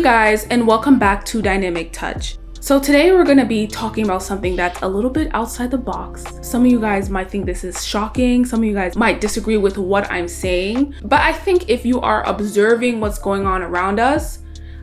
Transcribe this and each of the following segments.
guys, and welcome back to Dynamic Touch. So today we're going to be talking about something that's a little bit outside the box. Some of you guys might think this is shocking. Some of you guys might disagree with what I'm saying. But I think if you are observing what's going on around us,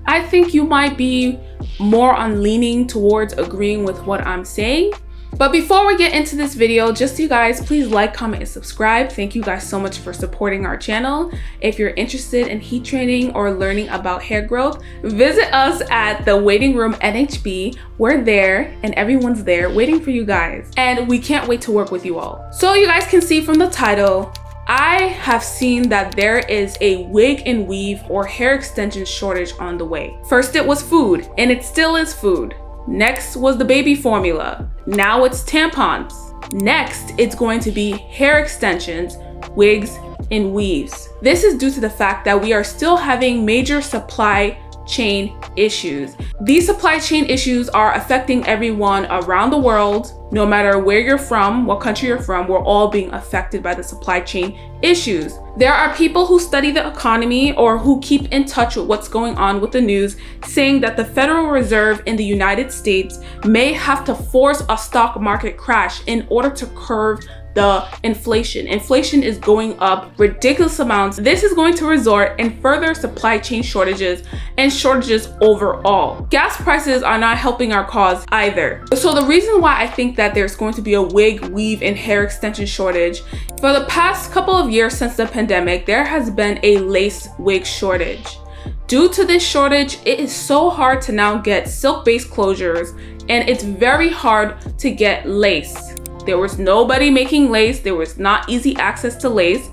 I think you might be more on leaning towards agreeing with what I'm saying. But before we get into this video, just you guys, please like, comment, and subscribe. Thank you guys so much for supporting our channel. If you're interested in heat training or learning about hair growth, visit us at the waiting room NHB. We're there and everyone's there waiting for you guys. And we can't wait to work with you all. So you guys can see from the title, I have seen that there is a wig and weave or hair extension shortage on the way. First it was food, and it still is food. Next was the baby formula. Now it's tampons. Next, it's going to be hair extensions, wigs, and weaves. This is due to the fact that we are still having major supply chain issues. These supply chain issues are affecting everyone around the world. No matter where you're from, what country you're from, we're all being affected by the supply chain issues. There are people who study the economy or who keep in touch with what's going on with the news, saying that the Federal Reserve in the United States may have to force a stock market crash in order to curb the inflation. Inflation is going up ridiculous amounts. This is going to result in further supply chain shortages and shortages overall. Gas prices are not helping our cause either. So the reason why I think that there's going to be a wig, weave, and hair extension shortage, for the past couple of years since the pandemic, there has been a lace wig shortage. Due to this shortage, it is so hard to now get silk-based closures, and it's very hard to get lace. There was nobody making lace. There was not easy access to lace.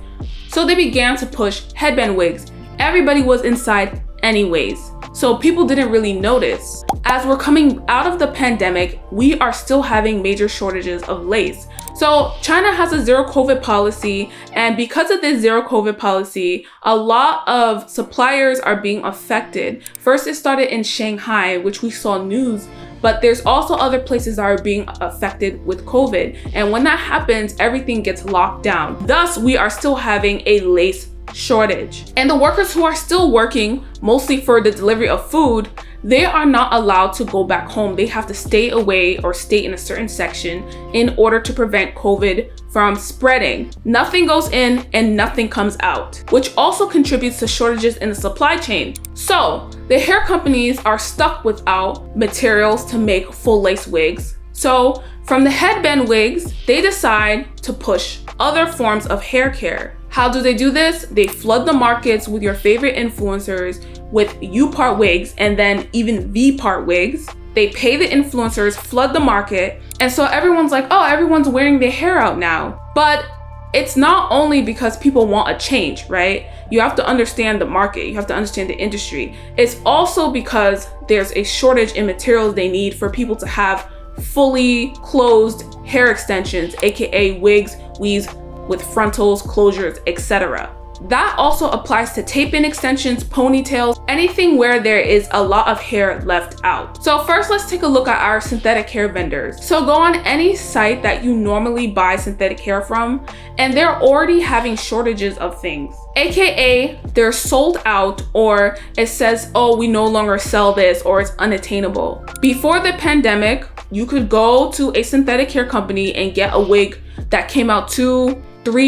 So they began to push headband wigs. Everybody was inside anyways. So people didn't really notice. As we're coming out of the pandemic, we are still having major shortages of lace. So China has a zero COVID policy, and because of this zero COVID policy, a lot of suppliers are being affected. First, it started in Shanghai, which we saw news, but there's also other places that are being affected with COVID. And when that happens, everything gets locked down. Thus, we are still having a lace shortage. And the workers who are still working, mostly for the delivery of food, they are not allowed to go back home. They have to stay away or stay in a certain section in order to prevent COVID from spreading. Nothing goes in and nothing comes out, which also contributes to shortages in the supply chain. So the hair companies are stuck without materials to make full lace wigs. So from the headband wigs, they decide to push other forms of hair care. How do they do this? They flood the markets with your favorite influencers with upart wigs and then even vpart wigs. They pay the influencers, flood the market, and so everyone's like, oh, everyone's wearing their hair out now. But it's not only because people want a change, right? You have to understand the market, you have to understand the industry. It's also because there's a shortage in materials they need for people to have fully closed hair extensions, aka wigs, weaves, with frontals, closures, etc. That also applies to tape-in extensions, ponytails, anything where there is a lot of hair left out. So first, let's take a look at our synthetic hair vendors. So go on any site that you normally buy synthetic hair from, and they're already having shortages of things. AKA, they're sold out, or it says, oh, we no longer sell this, or it's unattainable. Before the pandemic, you could go to a synthetic hair company and get a wig that came out 2-3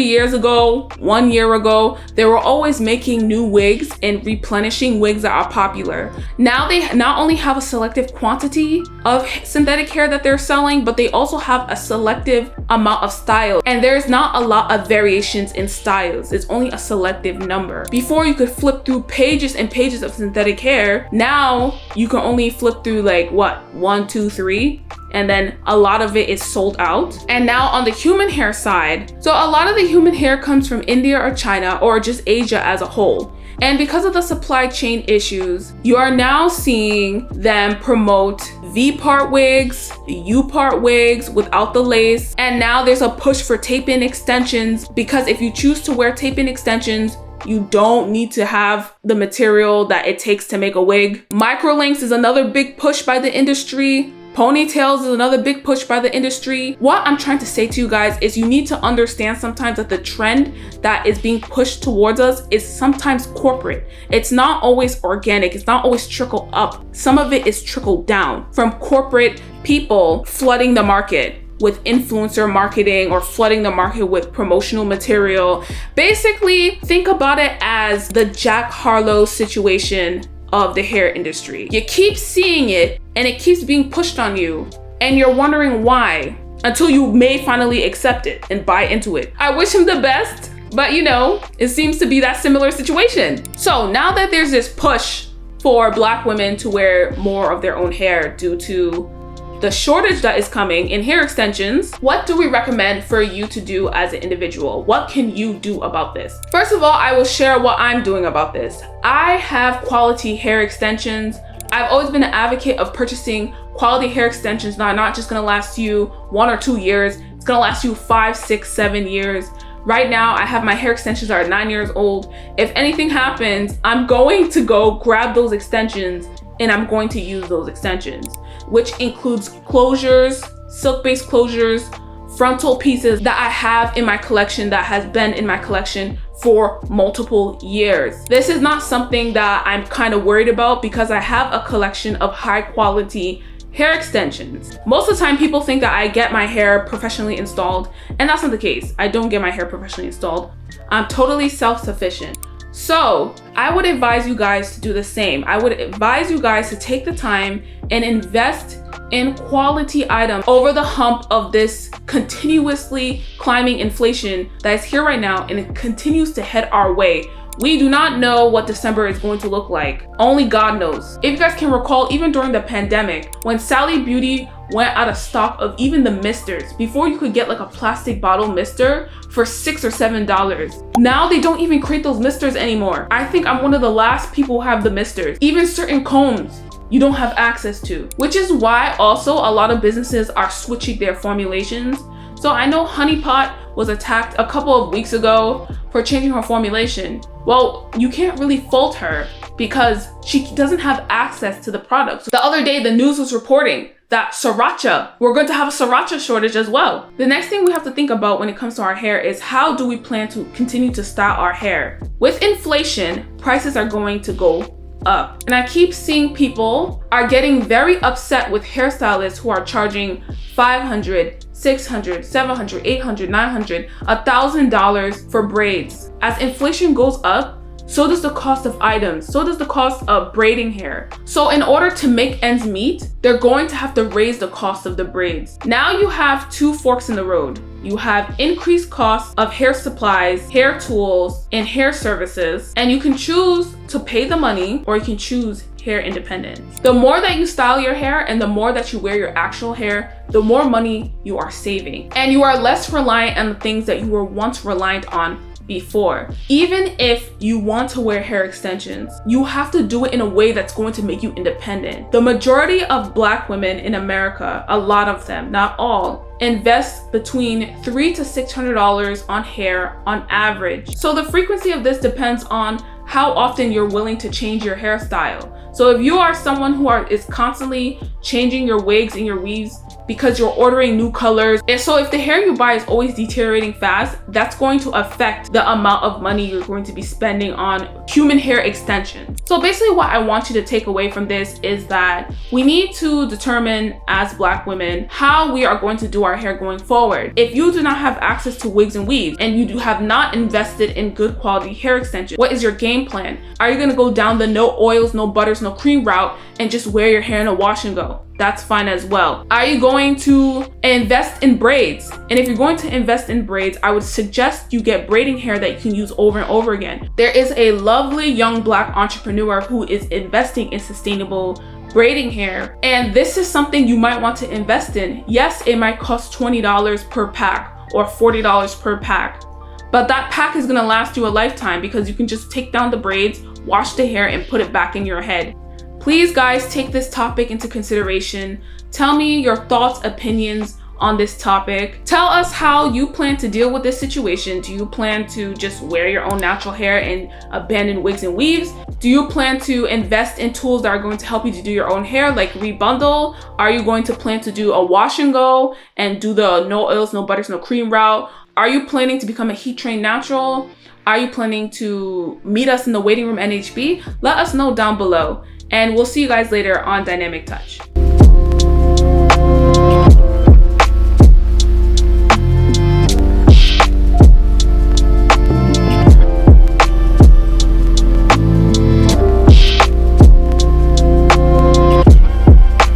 years ago, 1 year ago. They were always making new wigs and replenishing wigs that are popular. Now they not only have a selective quantity of synthetic hair that they're selling, but they also have a selective amount of style. And there's not a lot of variations in styles. It's only a selective number. Before, you could flip through pages and pages of synthetic hair. Now you can only flip through like what, 1, 2, 3, and then a lot of it is sold out. And now on the human hair side, so a lot of the human hair comes from India or China or just Asia as a whole. And because of the supply chain issues, you are now seeing them promote vpart wigs, upart wigs without the lace. And now there's a push for tape-in extensions, because if you choose to wear tape-in extensions, you don't need to have the material that it takes to make a wig. Microlinks is another big push by the industry. Ponytails is another big push by the industry. What I'm trying to say to you guys is you need to understand sometimes that the trend that is being pushed towards us is sometimes corporate. It's not always organic. It's not always trickle up. Some of it is trickle down from corporate people flooding the market with influencer marketing or flooding the market with promotional material. Basically, think about it as the Jack Harlow situation of the hair industry. You keep seeing it and it keeps being pushed on you and you're wondering why until you may finally accept it and buy into it. I wish him the best, but you know, it seems to be that similar situation. So now that there's this push for Black women to wear more of their own hair due to the shortage that is coming in hair extensions, what do we recommend for you to do as an individual? What can you do about this? First of all, I will share what I'm doing about this. I have quality hair extensions. I've always been an advocate of purchasing quality hair extensions that are not just gonna last you 1 or 2 years. It's gonna last you 5, 6, 7 years. Right now, I have my hair extensions that are 9 years old. If anything happens, I'm going to go grab those extensions and I'm going to use those extensions, which includes closures, silk-based closures, frontal pieces that I have in my collection that has been in my collection for multiple years. This is not something that I'm kind of worried about because I have a collection of high quality hair extensions. Most of the time people think that I get my hair professionally installed, and that's not the case. I don't get my hair professionally installed. I'm totally self-sufficient. So I would advise you guys to do the same. I would advise you guys to take the time and invest in quality items over the hump of this continuously climbing inflation that is here right now, and it continues to head our way. We do not know what December is going to look like. Only God knows. If you guys can recall, even during the pandemic, when Sally Beauty went out of stock of even the misters, before you could get like a plastic bottle mister for $6 or $7. Now they don't even create those misters anymore. I think I'm one of the last people who have the misters. Even certain combs you don't have access to, which is why also a lot of businesses are switching their formulations. So I know Honey Pot was attacked a couple of weeks ago for changing her formulation. Well, you can't really fault her because she doesn't have access to the products. The other day, the news was reporting that sriracha, we're going to have a sriracha shortage as well. The next thing we have to think about when it comes to our hair is how do we plan to continue to style our hair? With inflation, prices are going to go up. And I keep seeing people are getting very upset with hairstylists who are charging $500, $600, $700, $800, $900, $1,000 for braids. As inflation goes up, so does the cost of items, so does the cost of braiding hair. So in order to make ends meet, they're going to have to raise the cost of the braids. Now you have two forks in the road. You have increased costs of hair supplies, hair tools, and hair services, and you can choose to pay the money or you can choose hair independence. The more that you style your hair and the more that you wear your actual hair, the more money you are saving. And you are less reliant on the things that you were once reliant on before. Even if you want to wear hair extensions, you have to do it in a way that's going to make you independent. The majority of Black women in America, a lot of them, not all, invest between $300 to $600 on hair on average. So the frequency of this depends on how often you're willing to change your hairstyle. So if you are someone who is constantly changing your wigs and your weaves because you're ordering new colors, and so if the hair you buy is always deteriorating fast, that's going to affect the amount of money you're going to be spending on human hair extensions. So basically what I want you to take away from this is that we need to determine as Black women how we are going to do our hair going forward. If you do not have access to wigs and weaves and you have not invested in good quality hair extensions, what is your game plan? Are you going to go down the no oils, no butters, no cream route and just wear your hair in a wash and go? That's fine as well. Are you going to invest in braids? And if you're going to invest in braids, I would suggest you get braiding hair that you can use over and over again. There is a lovely young Black entrepreneur who is investing in sustainable braiding hair, and this is something you might want to invest in. Yes, it might cost $20 per pack or $40 per pack, but that pack is gonna last you a lifetime because you can just take down the braids, wash the hair, and put it back in your head. Please guys, take this topic into consideration. Tell me your thoughts, opinions on this topic. Tell us how you plan to deal with this situation. Do you plan to just wear your own natural hair and abandon wigs and weaves? Do you plan to invest in tools that are going to help you to do your own hair, like rebundle? Are you going to plan to do a wash and go and do the no oils, no butters, no cream route? Are you planning to become a heat trained natural? Are you planning to meet us in the waiting room NHB? Let us know down below, and we'll see you guys later on Dynamic Touch.